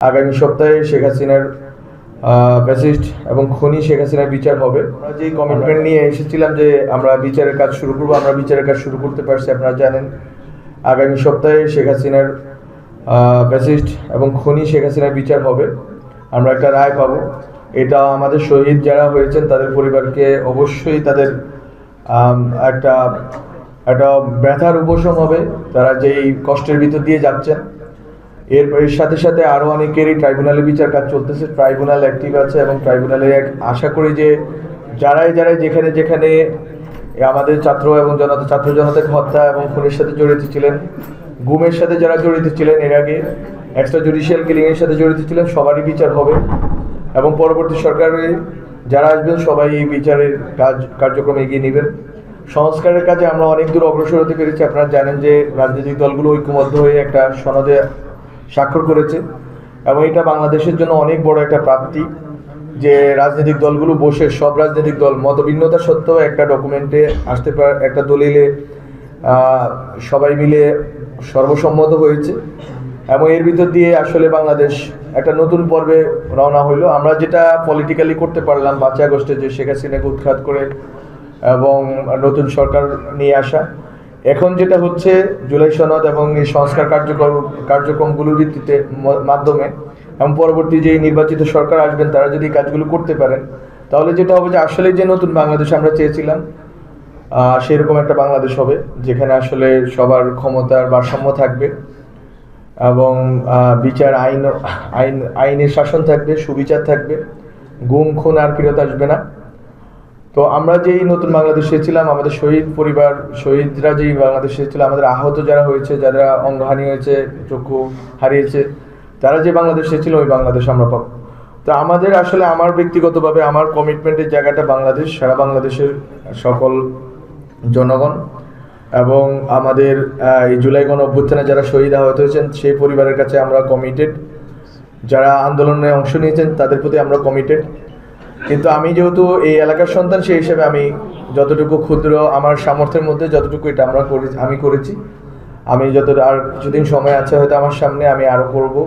আগামী সপ্তাহে শেখ হাসিনার ফ্যাসিস্ট এবং খুনি শেখ হাসিনার বিচার হবে। আমরা যে কমিটমেন্ট নিয়ে এসেছিলাম যে আমরা বিচারের কাজ শুরু করব, আমরা বিচারের কাজ শুরু করতে পারছি। আপনারা জানেন আগামী সপ্তাহে শেখ হাসিনার ফ্যাসিস্ট এবং খুনি শেখ হাসিনার বিচার হবে। আমরা একটা রায় পাবো। এটা আমাদের শহীদ যারা হয়েছেন তাদের পরিবারকে অবশ্যই তাদের একটা একটা ব্যথার উপশম হবে, তারা যেই কষ্টের ভিতর দিয়ে যাচ্ছেন। এর সাথে সাথে আরও অনেকেরই ট্রাইব্যুনালে বিচার কাজ চলতেছে, ট্রাইব্যুনাল অ্যাক্টিভ আছে এবং ট্রাইব্যুনালে আশা করি যে যারাই যেখানে যেখানে আমাদের ছাত্র জনতাকে হত্যা এবং খুনের সাথে জড়িত ছিলেন, গুমের সাথে যারা জড়িত ছিলেন, এর আগে এক্সট্রা জুডিশিয়াল কিলিংয়ের সাথে জড়িত ছিলেন, সবারই বিচার হবে এবং পরবর্তী সরকারে যারা আসবেন সবাই এই বিচারের কার্যক্রমে এগিয়ে নেবেন। সংস্কারের কাজে আমরা অনেক দূর অগ্রসর হতে পেরেছি। আপনারা জানেন যে রাজনৈতিক দলগুলো ঐক্যবদ্ধ হয়ে একটা সনদে স্বাক্ষর করেছে এবং এটা বাংলাদেশের জন্য অনেক বড় একটা প্রাপ্তি যে রাজনৈতিক দলগুলো বসে, সব রাজনৈতিক দল মতভিন্নতা সত্ত্বেও একটা ডকুমেন্টে আসতে পারে, একটা দলিলে সবাই মিলে সর্বসম্মত হয়েছে এবং এর ভিতর দিয়ে আসলে বাংলাদেশ একটা নতুন পর্বে রওনা হইলো। আমরা যেটা পলিটিক্যালি করতে পারলাম 5 আগস্টে, যে শেখ হাসিনাকে উৎখাত করে এবং নতুন সরকার নিয়ে আসা, এখন যেটা হচ্ছে জুলাই সনদ এবং এই সংস্কার কার্যক্রমগুলোর ভিত্তিতে মাধ্যমে এবং পরবর্তী যে নির্বাচিত সরকার আসবেন তারা যদি কাজগুলো করতে পারেন, তাহলে যেটা হবে যে আসলে যে নতুন বাংলাদেশ আমরা চেয়েছিলাম সেরকম একটা বাংলাদেশ হবে যেখানে আসলে সবার ক্ষমতার ভারসাম্য থাকবে এবং বিচার আইনের শাসন থাকবে, সুবিচার থাকবে, গুম খুন আর ফেরত আসবে না। তো আমরা যেই নতুন বাংলাদেশে ছিলাম, আমাদের শহীদ পরিবার, শহীদরা যেই বাংলাদেশে ছিল, আমাদের আহত যারা হয়েছে, যারা অঙ্গহানি হয়েছে, চক্ষু হারিয়েছে, তারা যে বাংলাদেশে ছিল ওই বাংলাদেশ আমরা পাবো। তো আমাদের আসলে আমার ব্যক্তিগতভাবে আমার কমিটমেন্টের জায়গাটা বাংলাদেশ, সারা বাংলাদেশের সকল জনগণ এবং আমাদের এই জুলাই গণ অভ্যুত্থানে যারা শহীদ আহত হয়েছেন সেই পরিবারের কাছে আমরা কমিটেড, যারা আন্দোলনে অংশ নিয়েছেন তাদের প্রতি আমরা কমিটেড। কিন্তু আমি যেহেতু এই এলাকার সন্তান, সেই হিসেবে আমি যতটুকু ক্ষুদ্র আমার সামর্থ্যের মধ্যে যতটুকু এটা আমি করেছি। আমি আর কিছুদিন সময় আছে হয়তো আমার সামনে, আমি আরও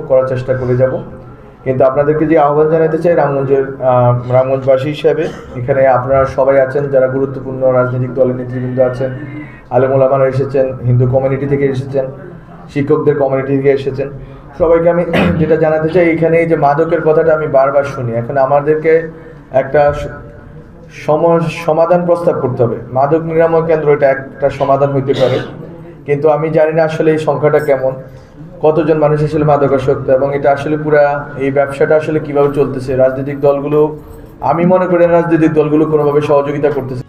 করার চেষ্টা করে যাব। কিন্তু আপনাদেরকে যে আহ্বান জানাতে চাই রামগঞ্জবাসী হিসাবে, এখানে আপনারা সবাই আছেন যারা গুরুত্বপূর্ণ রাজনৈতিক দলের নেতৃবৃন্দ আছেন, আলেম ওলামারা এসেছেন, হিন্দু কমিউনিটি থেকে এসেছেন, শিক্ষকদের কমিউনিটি থেকে এসেছেন, সবাইকে আমি যেটা জানাতে চাই, এখানে এই যে মাদকের কথাটা আমি বারবার শুনি, এখন আমাদেরকে একটা সমাধান প্রস্তাব করতে হবে। মাদক নিরাময় কেন্দ্র এটা একটা সমাধান হইতে পারে, কিন্তু আমি জানি না আসলে এই সংখ্যাটা কেমন, কতজন মানুষ আসলে মাদকাসক্ত এবং এটা আসলে পুরা এই ব্যবসাটা আসলে কিভাবে চলতেছে। রাজনৈতিক দলগুলো, আমি মনে করি রাজনৈতিক দলগুলো কোনোভাবে সহযোগিতা করতেছে।